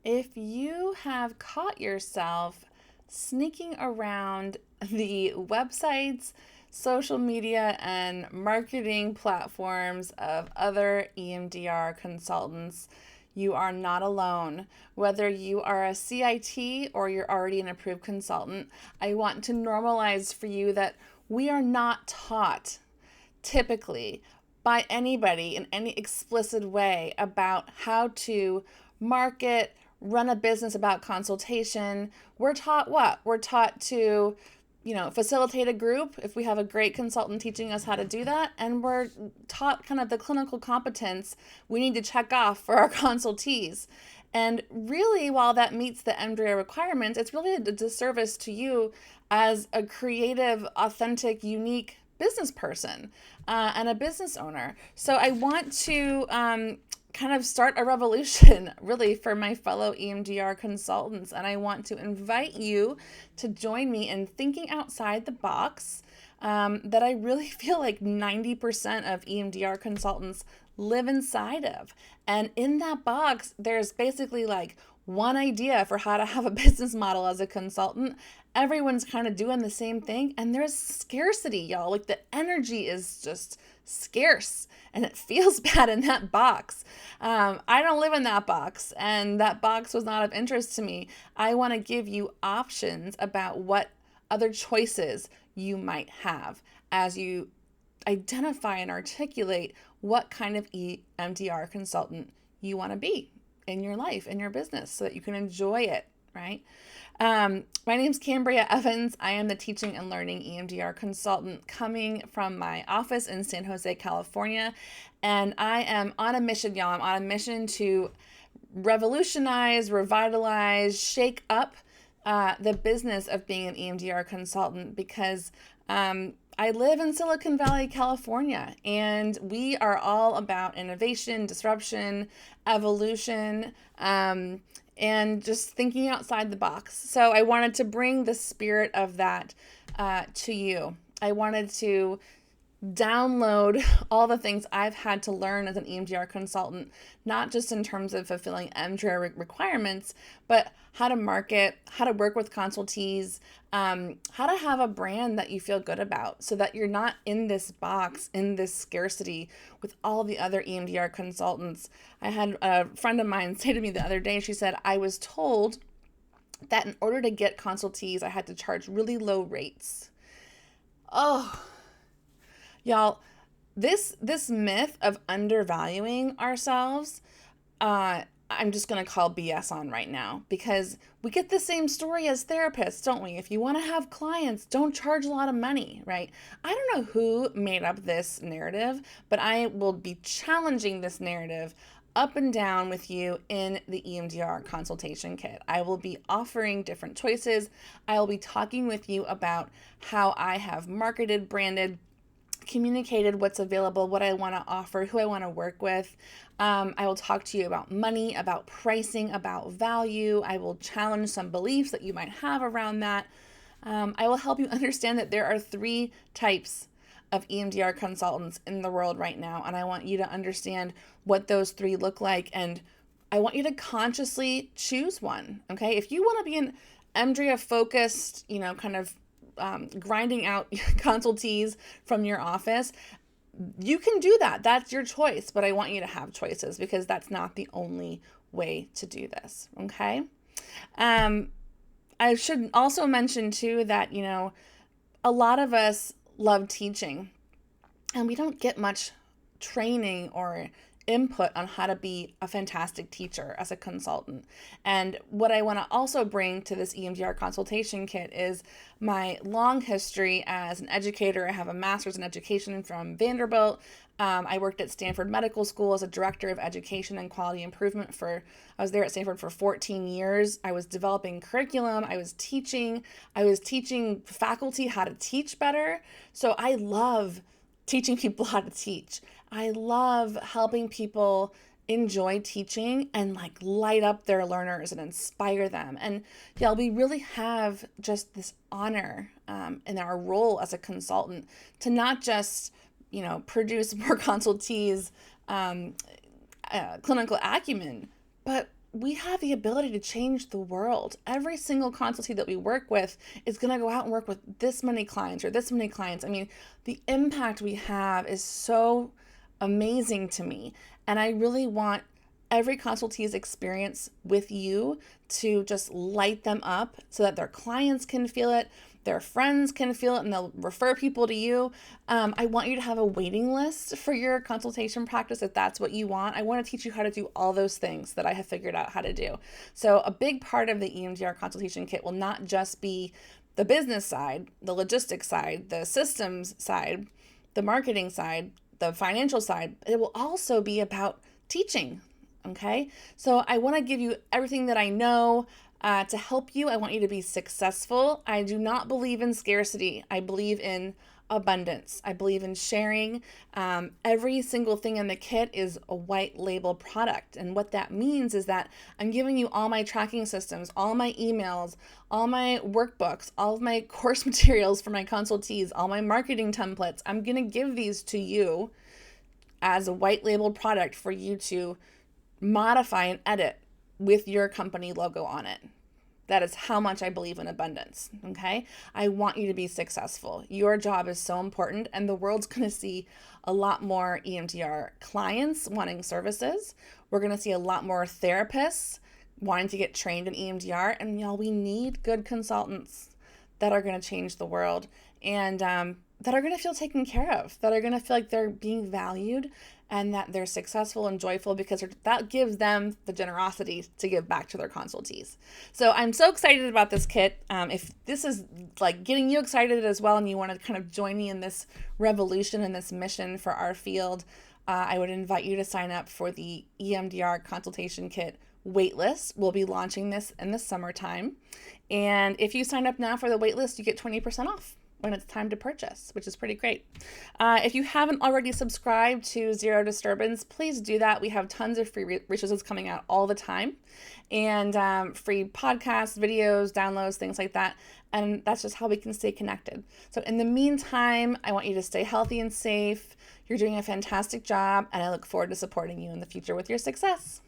if you have caught yourself sneaking around the websites, social media, and marketing platforms of other EMDR consultants, you are not alone. Whether you are a CIT or you're already an approved consultant, I want to normalize for you that we are not taught typically by anybody in any explicit way about how to market, run a business about consultation. We're taught what? We're taught to, facilitate a group if we have a great consultant teaching us how to do that. And we're taught kind of the clinical competence we need to check off for our consultees. And really, while that meets the EMDR requirements, it's really a disservice to you as a creative, authentic, unique business person and a business owner. So I want to kind of start a revolution really for my fellow EMDR consultants. And I want to invite you to join me in thinking outside the box that I really feel like 90% of EMDR consultants live inside of. And in that box, there's basically like one idea for how to have a business model as a consultant. Everyone's kind of doing the same thing, and there's scarcity, y'all. Like the energy is just scarce, and it feels bad in that box. I don't live in that box, and that box was not of interest to me. I want to give you options about what other choices you might have as you identify and articulate what kind of EMDR consultant you want to be in your life, in your business, so that you can enjoy it, right? My name's Kambria Evans. I am the teaching and learning EMDR consultant coming from my office in San Jose, California. And I am on a mission, y'all. I'm on a mission to revolutionize, revitalize, shake up the business of being an EMDR consultant because I live in Silicon Valley, California, and we are all about innovation, disruption, evolution, and just thinking outside the box. So I wanted to bring the spirit of that to you. I wanted to download all the things I've had to learn as an EMDR consultant, not just in terms of fulfilling EMDR requirements, but how to market, how to work with consultees, how to have a brand that you feel good about so that you're not in this box, in this scarcity with all the other EMDR consultants. I had a friend of mine say to me the other day, she said, I was told that in order to get consultees, I had to charge really low rates. Oh, y'all, this myth of undervaluing ourselves, I'm just going to call BS on right now because we get the same story as therapists, don't we? If you want to have clients, don't charge a lot of money, right? I don't know who made up this narrative, but I will be challenging this narrative up and down with you in the EMDR Consultation Kit. I will be offering different choices. I will be talking with you about how I have marketed, branded, communicated what's available, what I want to offer, who I want to work with. I will talk to you about money, about pricing, about value. I will challenge some beliefs that you might have around that. I will help you understand that there are 3 types of EMDR consultants in the world right now, and I want you to understand what those 3 look like, and I want you to consciously choose one, okay? If you want to be an EMDR focused, kind of grinding out consultees from your office, you can do that. That's your choice, but I want you to have choices because that's not the only way to do this, okay? I should also mention too that, a lot of us love teaching and we don't get much training or input on how to be a fantastic teacher as a consultant. And what I want to also bring to this EMDR consultation kit is my long history as an educator. I have a master's in education from Vanderbilt. I worked at Stanford Medical School as a director of education and quality improvement I was there at Stanford for 14 years. I was developing curriculum. I was teaching faculty how to teach better. So I love teaching people how to teach. I love helping people enjoy teaching and light up their learners and inspire them. And we really have just this honor in our role as a consultant to not just, produce more consultees, clinical acumen, but we have the ability to change the world. Every single consultee that we work with is going to go out and work with this many clients or this many clients. I mean, the impact we have is so amazing to me. And I really want every consultee's experience with you to just light them up so that their clients can feel it, their friends can feel it, and they'll refer people to you. I want you to have a waiting list for your consultation practice if that's what you want. I want to teach you how to do all those things that I have figured out how to do. So a big part of the EMDR Consultation Kit will not just be the business side, the logistics side, the systems side, the marketing side, the financial side. It will also be about teaching. Okay, so I want to give you everything that I know to help you. I want you to be successful. I do not believe in scarcity. I believe in abundance. I believe in sharing. Every single thing in the kit is a white label product. And what that means is that I'm giving you all my tracking systems, all my emails, all my workbooks, all of my course materials for my consultees, all my marketing templates. I'm going to give these to you as a white label product for you to modify and edit with your company logo on it. That is how much I believe in abundance, okay? I want you to be successful. Your job is so important, and the world's gonna see a lot more EMDR clients wanting services. We're gonna see a lot more therapists wanting to get trained in EMDR, and y'all, we need good consultants that are gonna change the world and that are gonna feel taken care of, that are gonna feel like they're being valued and that they're successful and joyful because that gives them the generosity to give back to their consultees. So I'm so excited about this kit. If this is like getting you excited as well and you want to kind of join me in this revolution and this mission for our field, I would invite you to sign up for the EMDR Consultation Kit waitlist. We'll be launching this in the summertime. And if you sign up now for the waitlist, you get 20% off when it's time to purchase, which is pretty great. If you haven't already subscribed to Zero Disturbance, please do that. We have tons of free resources coming out all the time and free podcasts, videos, downloads, things like that. And that's just how we can stay connected. So in the meantime, I want you to stay healthy and safe. You're doing a fantastic job, and I look forward to supporting you in the future with your success.